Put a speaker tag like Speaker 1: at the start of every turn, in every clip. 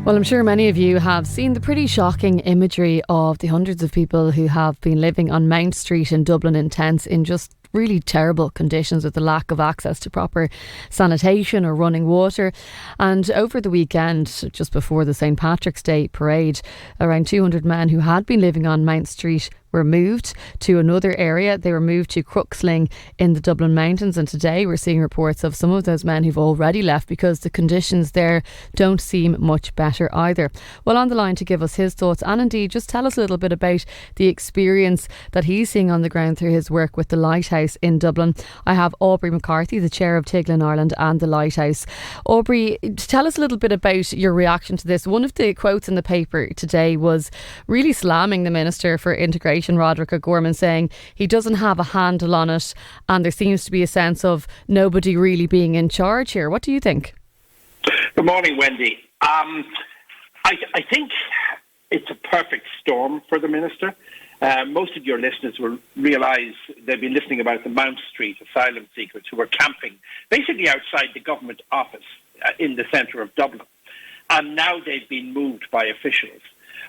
Speaker 1: Well, I'm sure many of you have seen the pretty shocking imagery of the hundreds of people who have been living on Mount Street in Dublin in tents in just really terrible conditions with the lack of access to proper sanitation or running water. And over the weekend, just before the St. Patrick's Day parade, around 200 men who had been living on Mount Street were moved to another area. They were moved to Crooksling in the Dublin Mountains, and today we're seeing reports of some of those men who've already left because the conditions there don't seem much better either. Well, on the line to give us his thoughts and indeed just tell us a little bit about the experience that he's seeing on the ground through his work with the Lighthouse in Dublin, I have Aubrey McCarthy, the chair of Tiglin Ireland and the Lighthouse. Aubrey, tell us a little bit about your reaction to this. One of the quotes in the paper today was really slamming the Minister for Integration, Roderick O'Gorman, saying he doesn't have a handle on it and there seems to be a sense of nobody really being in charge here. What do you think?
Speaker 2: Good morning, Wendy. I think it's a perfect storm for the Minister. Most of your listeners will realise they've been listening about the Mount Street asylum seekers who were camping basically outside the government office in the centre of Dublin. And now they've been moved by officials.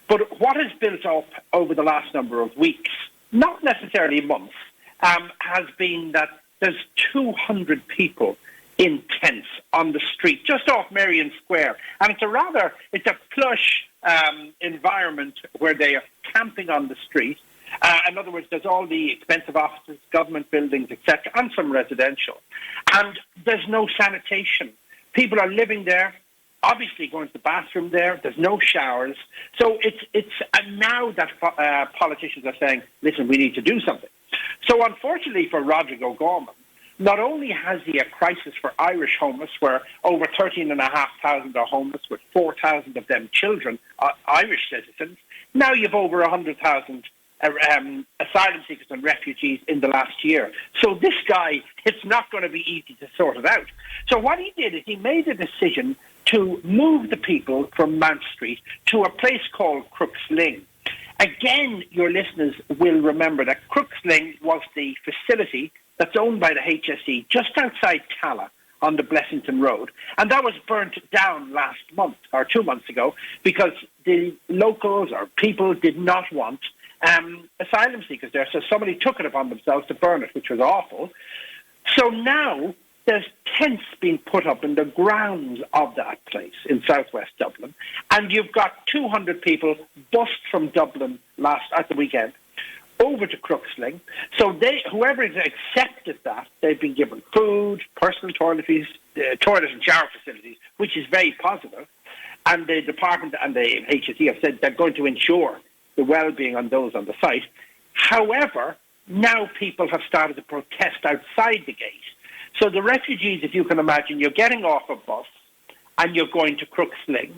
Speaker 2: But what has built up over the last number of weeks, not necessarily months, has been that there's 200 people in tents on the street, just off Marion Square. And it's a plush environment where they are camping on the street. In other words, there's all the expensive offices, government buildings, etc., and some residential. And there's no sanitation. People are living there, obviously going to the bathroom there. There's no showers. So it's now that politicians are saying, listen, we need to do something. So unfortunately for Roderick O'Gorman, not only has he a crisis for Irish homeless, where over 13,500 are homeless, with 4,000 of them children, Irish citizens, now you've over 100,000 asylum seekers and refugees in the last year. So this guy, it's not going to be easy to sort it out. So what he did is he made a decision to move the people from Mount Street to a place called Crooksling. Again, your listeners will remember that Crooksling was the facility that's owned by the HSE just outside Cala on the Blessington Road. And that was burnt down last month or 2 months ago because the locals or people did not want asylum seekers there. So somebody took it upon themselves to burn it, which was awful. So now there's tents being put up in the grounds of that place in southwest Dublin. And you've got 200 people bussed from Dublin at the weekend over to Crooksling. So whoever has accepted that, they've been given food, personal toiletries, toilet and shower facilities, which is very positive. And the department and the HSE have said they're going to ensure the well-being on those on the site. However, now people have started to protest outside the gate. So the refugees, if you can imagine, you're getting off a bus and you're going to Crooksling.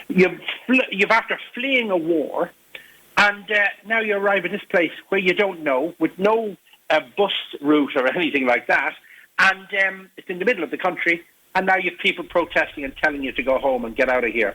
Speaker 2: You've after fleeing a war, and now you arrive at this place where you don't know, with no bus route or anything like that, and it's in the middle of the country, and now you have people protesting and telling you to go home and get out of here.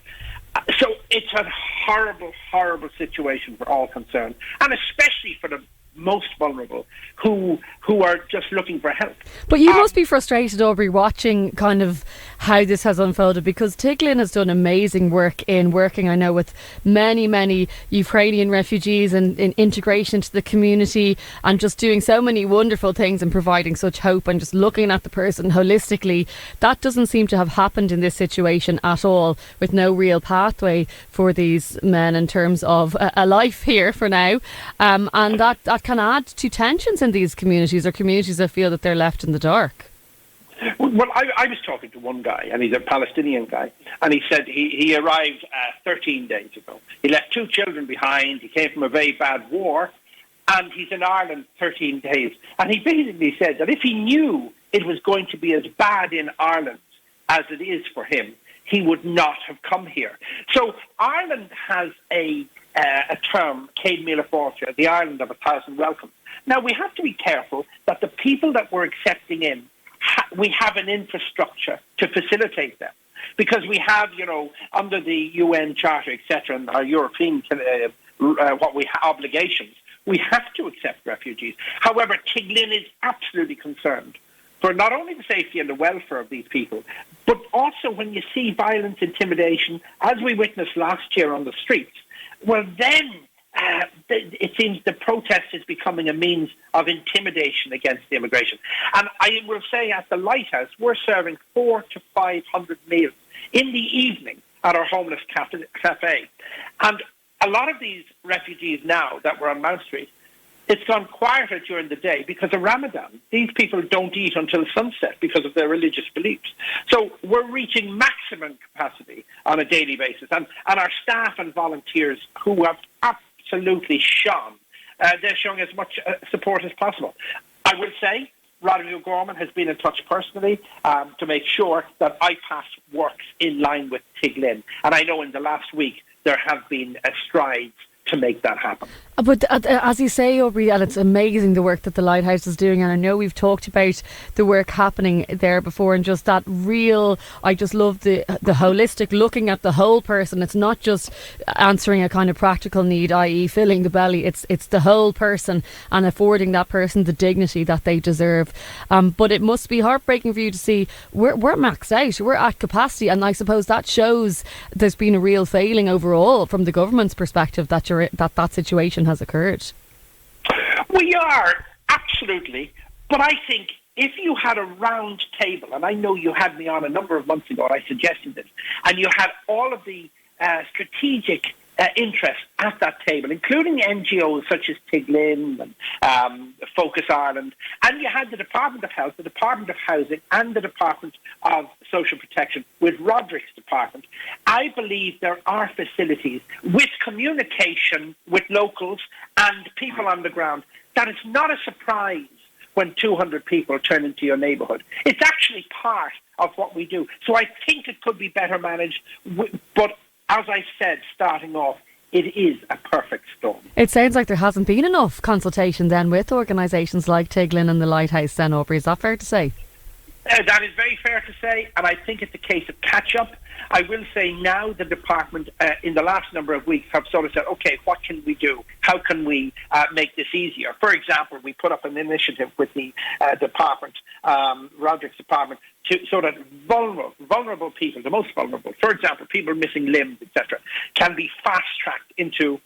Speaker 2: So it's a horrible, horrible situation for all concerned, and especially for the most vulnerable who are just looking for help.
Speaker 1: But you must be frustrated, Aubrey, watching kind of how this has unfolded, because Tiglin has done amazing work in working, I know, with many Ukrainian refugees and in integration into the community, and just doing so many wonderful things and providing such hope and just looking at the person holistically. That doesn't seem to have happened in this situation at all, with no real pathway for these men in terms of a life here for now, and that can add to tensions in these communities, or communities that feel that they're left in the dark.
Speaker 2: Well, I was talking to one guy, and he's a Palestinian guy, and he said he arrived 13 days ago. He left 2 children behind. He came from a very bad war, and he's in Ireland 13 days. And he basically said that if he knew it was going to be as bad in Ireland as it is for him, he would not have come here. So Ireland has a term, Céad Míle Fáilte, the island of 1,000 welcomes. Now, we have to be careful that the people that we're accepting in, we have an infrastructure to facilitate them. Because we have, under the UN Charter, etc., and our European obligations, we have to accept refugees. However, Tiglin is absolutely concerned for not only the safety and the welfare of these people, but also when you see violence, intimidation, as we witnessed last year on the streets, well then it seems the protest is becoming a means of intimidation against the immigration. And I will say at the Lighthouse, we're serving 400 to 500 meals in the evening at our homeless cafe. And a lot of these refugees now that were on Mount Street, it's gone quieter during the day because of Ramadan. These people don't eat until sunset because of their religious beliefs. So we're reaching maximum capacity on a daily basis. And our staff and volunteers who have absolutely shone, they're showing as much support as possible. I will say Roderigo Gorman has been in touch personally to make sure that IPAS works in line with Tiglin. And I know in the last week there have been strides to make that happen.
Speaker 1: But as you say, Aubrey, and it's amazing the work that the Lighthouse is doing, and I know we've talked about the work happening there before, and just that real, I just love the holistic looking at the whole person. It's not just answering a kind of practical need, i.e. filling the belly. It's the whole person and affording that person the dignity that they deserve. But it must be heartbreaking for you to see we're maxed out, we're at capacity, and I suppose that shows there's been a real failing overall from the government's perspective that that situation has occurred.
Speaker 2: We are, absolutely. But I think if you had a round table, and I know you had me on a number of months ago, and I suggested this, and you had all of the strategic interests at that table, including NGOs such as Tiglin and Focus Ireland, and you had the Department of Health, the Department of Housing, and the Department of Social Protection with Roderick's department, I believe there are facilities with communication with locals and people on the ground that it's not a surprise when 200 people turn into your neighbourhood. It's actually part of what we do. So I think it could be better managed, but as I said, starting off, it is a perfect storm. It
Speaker 1: sounds like there hasn't been enough consultation then with organisations like Tiglin and the Lighthouse then, Aubrey. Is that fair to say?
Speaker 2: That is very fair to say, and I think it's a case of catch-up. I will say now the department, in the last number of weeks, have sort of said, OK, what can we do? How can we make this easier? For example, we put up an initiative with the department, Roderick's department, to sort of vulnerable people, the most vulnerable, for example, people missing limbs, etc., can be fast-tracked into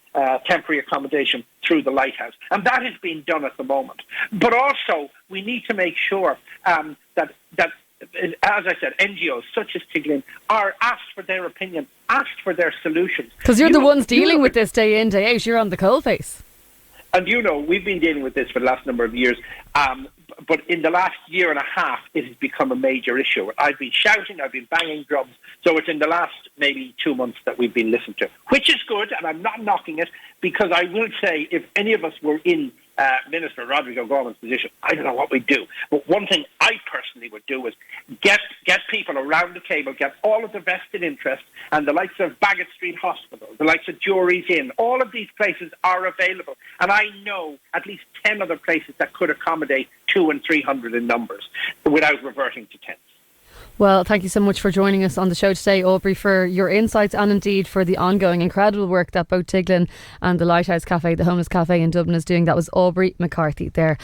Speaker 2: temporary accommodation through the Lighthouse. And that is being done at the moment. But also, we need to make sure that, as I said, NGOs such as Tiglin are asked for their opinion, asked for their solutions.
Speaker 1: Because you're the ones dealing with this day in, day out. You're on the coalface.
Speaker 2: And we've been dealing with this for the last number of years. But in the last year and a half, it has become a major issue. I've been shouting, I've been banging drums. So it's in the last maybe 2 months that we've been listened to, which is good, and I'm not knocking it, because I will say if any of us were in Minister Roderigo Gorman's position, I don't know what we'd do. But one thing I personally would do is get people around the table, get all of the vested interests, and the likes of Baggot Street Hospital, the likes of Jury's Inn, all of these places are available. And I know at least 10 other places that could accommodate 200 and 300 in numbers without reverting to tents.
Speaker 1: Well, thank you so much for joining us on the show today, Aubrey, for your insights and indeed for the ongoing incredible work that both Tiglin and the Lighthouse Cafe, the homeless cafe in Dublin, is doing. That was Aubrey McCarthy there.